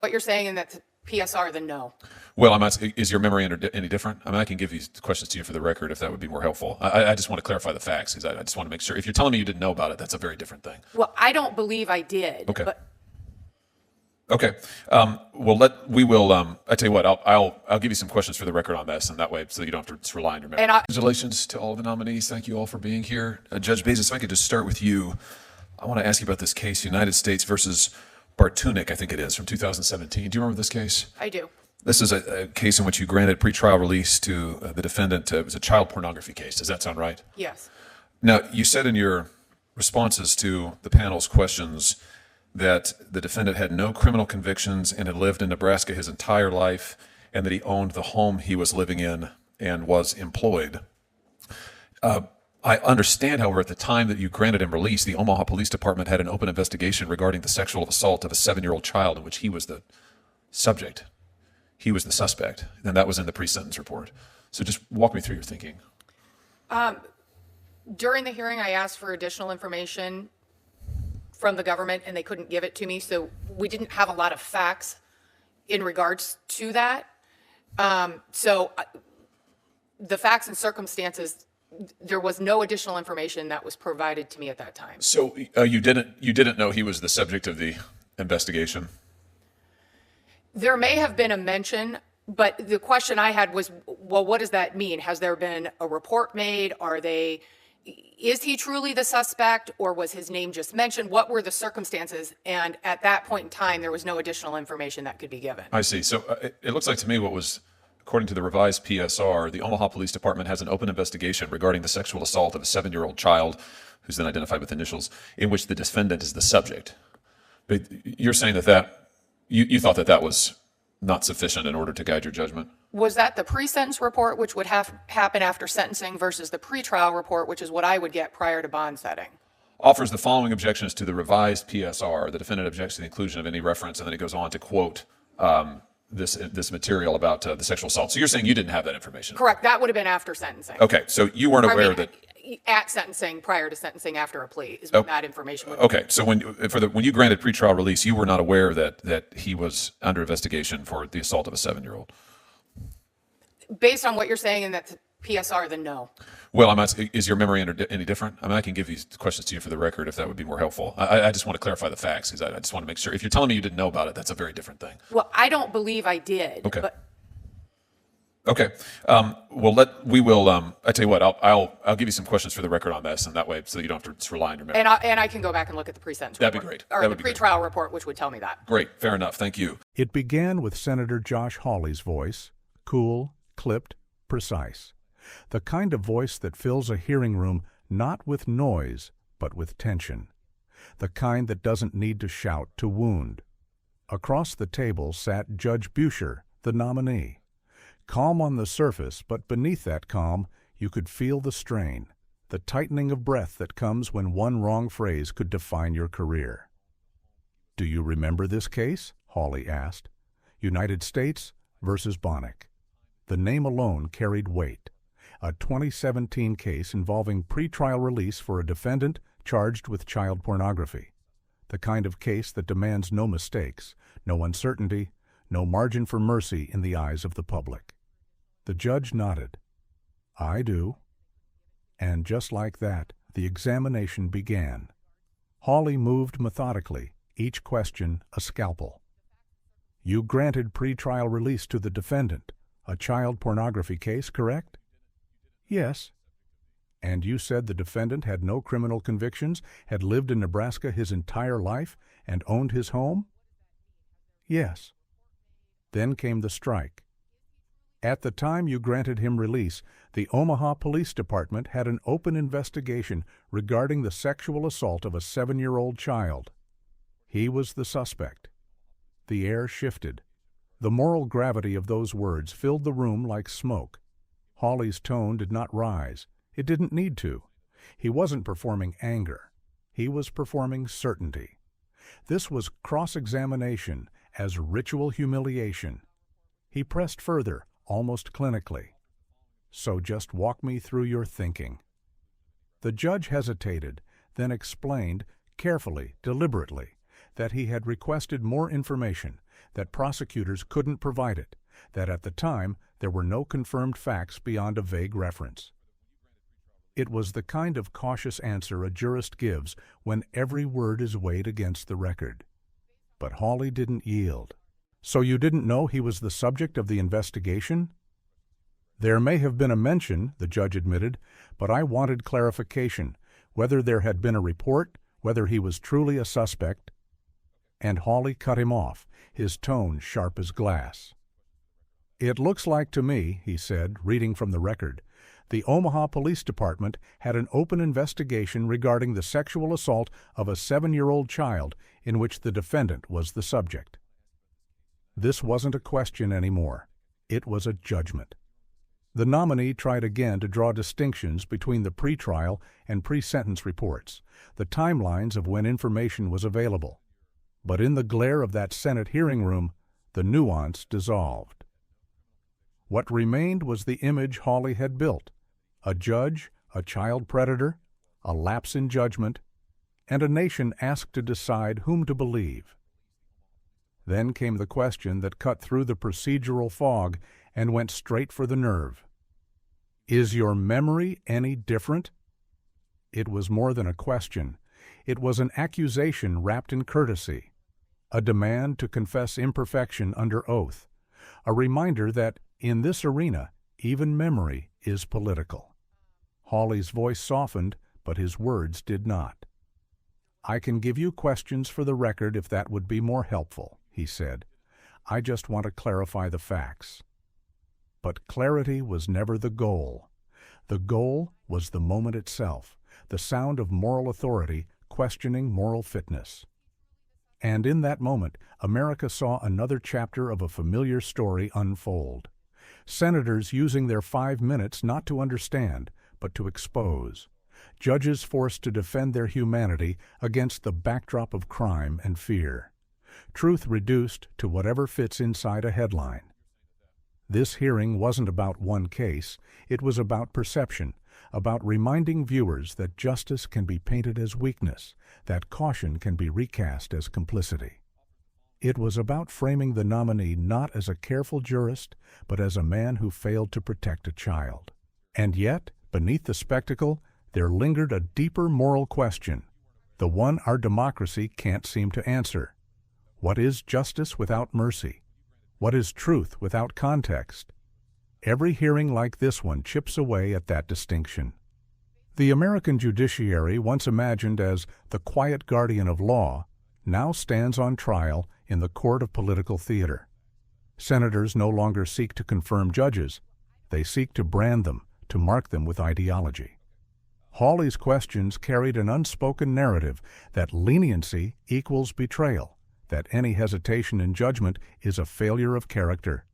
What you're saying in that PSR, then no. Well, I'm asking, is your memory any different? I mean, I can give these questions to you for the record if that would be more helpful. I just want to clarify the facts because I just want to make sure. If you're telling me you didn't know about it, that's a very different thing. Well, I don't believe I did. Okay. But Okay. We will. I tell you what. I'll give you some questions for the record on this, and that way, so you don't have to just rely on your memory. Congratulations to all the nominees. Thank you all for being here. Judge Bezos, if I could just start with you, I want to ask you about this case, United States versus Bartunik, I think it is, from 2017. Do you remember this case? I do. This is a case in which you granted pretrial release to the defendant. It was a child pornography case. Does that sound right? Yes. Now, you said in your responses to the panel's questions that the defendant had no criminal convictions and had lived in Nebraska his entire life, and that he owned the home he was living in and was employed. I understand, however, at the time that you granted him release, the Omaha Police Department had an open investigation regarding the sexual assault of a 7-year-old child in which he was the subject. He was the suspect, and that was in the pre-sentence report. So just walk me through your thinking. During the hearing, I asked for additional information from the government, and they couldn't give it to me, so we didn't have a lot of facts in regards to that. The facts and circumstances, there was no additional information that was provided to me at that time. So you didn't know he was the subject of the investigation? There may have been a mention, but the question I had was, well, what does that mean? Has there been a report made? Is he truly the suspect, or was his name just mentioned? What were the circumstances? And at that point in time, there was no additional information that could be given. I see. So it looks like to me what was, according to the revised PSR, the Omaha Police Department has an open investigation regarding the sexual assault of a 7-year-old child, who's then identified with initials, in which the defendant is the subject. But you're saying that you thought that was not sufficient in order to guide your judgment? Was that the pre-sentence report, which would happen after sentencing, versus the pretrial report, which is what I would get prior to bond setting? Offers the following objections to the revised PSR. The defendant objects to the inclusion of any reference, and then it goes on to quote this material about the sexual assault. So you're saying you didn't have that information? Correct. That would have been after sentencing. Okay, so you weren't aware that... At sentencing, prior to sentencing, after a plea, is when that information would... Okay, so when you granted pretrial release, you were not aware that he was under investigation for the assault of a 7-year-old? Based on what you're saying in that PSR, then no. Well, I'm asking, is your memory any different? I mean, I can give these questions to you for the record if that would be more helpful. I just want to clarify the facts because I just want to make sure. If you're telling me you didn't know about it, that's a very different thing. Well, I don't believe I did. Okay. But okay. I tell you what, I'll give you some questions for the record on this, and that way, so you don't have to just rely on your memory. And I can go back and look at the pre-sentence report. That'd be great. Or the pretrial report, which would tell me that. Great. Fair enough. Thank you. It began with Senator Josh Hawley's voice, cool, clipped, precise. The kind of voice that fills a hearing room not with noise, but with tension. The kind that doesn't need to shout to wound. Across the table sat Judge Buescher, the nominee. Calm on the surface, but beneath that calm, you could feel the strain, the tightening of breath that comes when one wrong phrase could define your career. "Do you remember this case?" Hawley asked. United States versus Bonnick. The name alone carried weight. A 2017 case involving pretrial release for a defendant charged with child pornography. The kind of case that demands no mistakes, no uncertainty, no margin for mercy in the eyes of the public. The judge nodded. "I do." And just like that, the examination began. Hawley moved methodically, each question a scalpel. "You granted pretrial release to the defendant, a child pornography case, correct?" "Yes." "And you said the defendant had no criminal convictions, had lived in Nebraska his entire life, and owned his home?" "Yes." Then came the strike. "At the time you granted him release, the Omaha Police Department had an open investigation regarding the sexual assault of a 7-year-old child. He was the suspect." The air shifted. The moral gravity of those words filled the room like smoke. Hawley's tone did not rise. It didn't need to. He wasn't performing anger. He was performing certainty. This was cross-examination as ritual humiliation. He pressed further, almost clinically. "So just walk me through your thinking." The judge hesitated, then explained, carefully, deliberately, that he had requested more information, that prosecutors couldn't provide it, that at the time there were no confirmed facts beyond a vague reference. It was the kind of cautious answer a jurist gives when every word is weighed against the record. But Hawley didn't yield. "So you didn't know he was the subject of the investigation?" "There may have been a mention," the judge admitted, "but I wanted clarification, whether there had been a report, whether he was truly a suspect." And Hawley cut him off, his tone sharp as glass. "It looks like to me," he said, reading from the record, "the Omaha Police Department had an open investigation regarding the sexual assault of a 7-year-old child in which the defendant was the subject." This wasn't a question anymore. It was a judgment. The nominee tried again to draw distinctions between the pretrial and pre-sentence reports, the timelines of when information was available. But in the glare of that Senate hearing room, the nuance dissolved. What remained was the image Hawley had built: a judge, a child predator, a lapse in judgment, and a nation asked to decide whom to believe. Then came the question that cut through the procedural fog and went straight for the nerve. "Is your memory any different?" It was more than a question. It was an accusation wrapped in courtesy, a demand to confess imperfection under oath, a reminder that, in this arena, even memory is political. Hawley's voice softened, but his words did not. "I can give you questions for the record if that would be more helpful," he said. "I just want to clarify the facts." But clarity was never the goal. The goal was the moment itself, the sound of moral authority questioning moral fitness. And in that moment, America saw another chapter of a familiar story unfold. Senators using their 5 minutes not to understand, but to expose. Judges forced to defend their humanity against the backdrop of crime and fear. Truth reduced to whatever fits inside a headline. This hearing wasn't about one case. It was about perception, about reminding viewers that justice can be painted as weakness, that caution can be recast as complicity. It was about framing the nominee not as a careful jurist, but as a man who failed to protect a child. And yet, beneath the spectacle, there lingered a deeper moral question, the one our democracy can't seem to answer. What is justice without mercy? What is truth without context? Every hearing like this one chips away at that distinction. The American judiciary, once imagined as the quiet guardian of law, now stands on trial in the court of political theater. Senators no longer seek to confirm judges. They seek to brand them, to mark them with ideology. Hawley's questions carried an unspoken narrative that leniency equals betrayal, that any hesitation in judgment is a failure of character.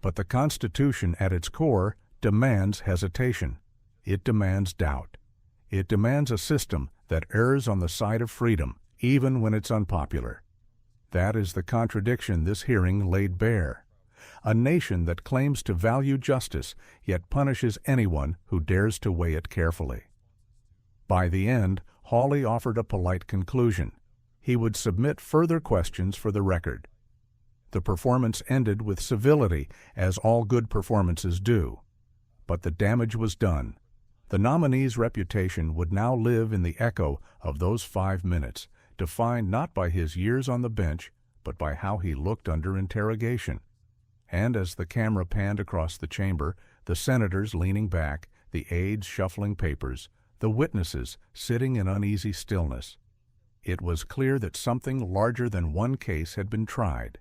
But the Constitution at its core demands hesitation. It demands doubt. It demands a system that errs on the side of freedom, even when it's unpopular. That is the contradiction this hearing laid bare. A nation that claims to value justice, yet punishes anyone who dares to weigh it carefully. By the end, Hawley offered a polite conclusion. He would submit further questions for the record. The performance ended with civility, as all good performances do. But the damage was done. The nominee's reputation would now live in the echo of those 5 minutes, defined not by his years on the bench, but by how he looked under interrogation. And as the camera panned across the chamber, the senators leaning back, the aides shuffling papers, the witnesses sitting in uneasy stillness, it was clear that something larger than one case had been tried.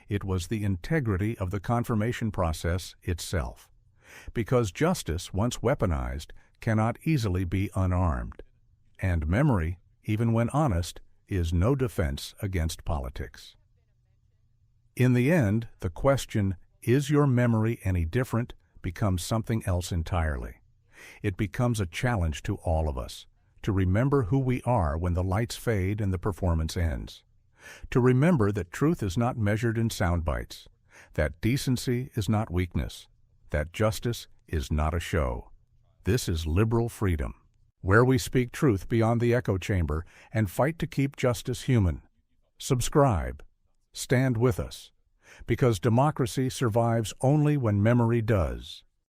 It was the integrity of the confirmation process itself. Because justice, once weaponized, cannot easily be unarmed. And memory, even when honest, is no defense against politics. In the end, the question, "Is your memory any different?" becomes something else entirely. It becomes a challenge to all of us, to remember who we are when the lights fade and the performance ends. To remember that truth is not measured in sound bites, that decency is not weakness, that justice is not a show. This is liberal freedom, where we speak truth beyond the echo chamber and fight to keep justice human. Subscribe. stand with us, because democracy survives only when memory does.